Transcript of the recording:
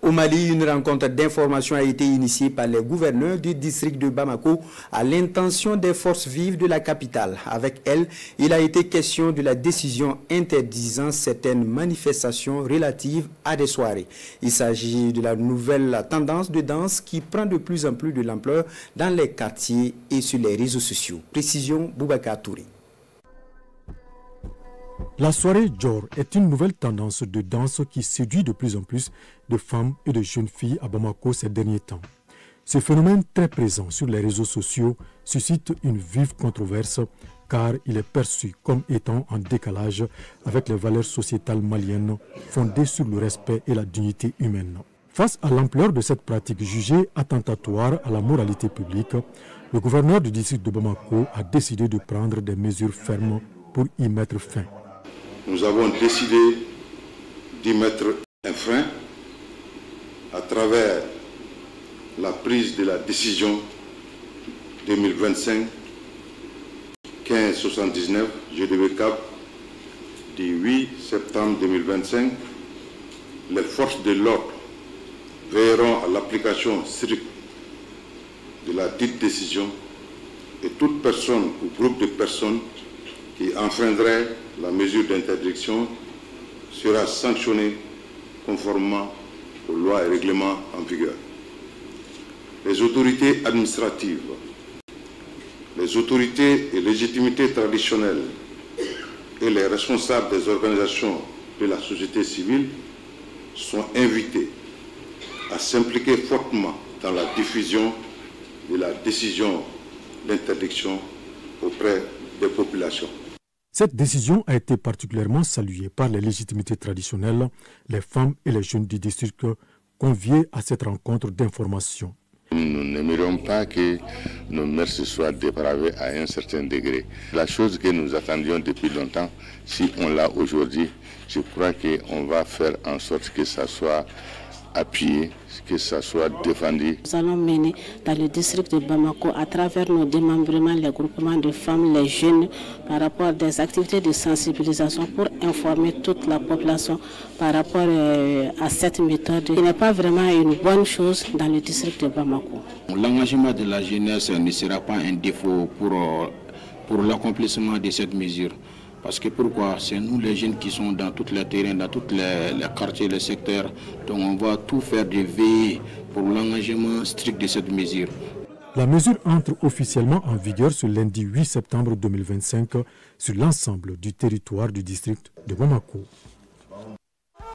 Au Mali, une rencontre d'information a été initiée par les gouverneurs du district de Bamako à l'intention des forces vives de la capitale. Avec elle, il a été question de la décision interdisant certaines manifestations relatives à des soirées. Il s'agit de la nouvelle tendance de danse qui prend de plus en plus de l'ampleur dans les quartiers et sur les réseaux sociaux. Précision Boubacar Touré. La soirée Dior est une nouvelle tendance de danse qui séduit de plus en plus de femmes et de jeunes filles à Bamako ces derniers temps. Ce phénomène très présent sur les réseaux sociaux suscite une vive controverse car il est perçu comme étant en décalage avec les valeurs sociétales maliennes fondées sur le respect et la dignité humaine. Face à l'ampleur de cette pratique jugée attentatoire à la moralité publique, le gouverneur du district de Bamako a décidé de prendre des mesures fermes pour y mettre fin. Nous avons décidé d'y mettre un frein à travers la prise de la décision 2025-1579 GDV-CAP du 8 septembre 2025. Les forces de l'ordre veilleront à l'application stricte de la dite décision et toute personne ou groupe de personnes qui enfreindrait la mesure d'interdiction sera sanctionnée conformément aux lois et règlements en vigueur. Les autorités administratives, les autorités et légitimités traditionnelles et les responsables des organisations de la société civile sont invités à s'impliquer fortement dans la diffusion de la décision d'interdiction auprès des populations. Cette décision a été particulièrement saluée par les légitimités traditionnelles, les femmes et les jeunes du district conviés à cette rencontre d'information. Nous n'aimerions pas que nos mœurs soient dépravées à un certain degré. La chose que nous attendions depuis longtemps, si on l'a aujourd'hui, je crois qu'on va faire en sorte que ça soit appuyé, que ça soit défendu. Nous allons mener dans le district de Bamako à travers nos démembrements, les groupements de femmes, les jeunes, par rapport à des activités de sensibilisation pour informer toute la population par rapport à cette méthode qui n'est pas vraiment une bonne chose dans le district de Bamako. L'engagement de la jeunesse ne sera pas un défaut pour l'accomplissement de cette mesure. Parce que pourquoi? C'est nous les jeunes qui sont dans tous les terrains, dans tous les quartiers, les secteurs. Donc on va tout faire de veiller pour l'engagement strict de cette mesure. La mesure entre officiellement en vigueur ce lundi 8 septembre 2025 sur l'ensemble du territoire du district de Bamako.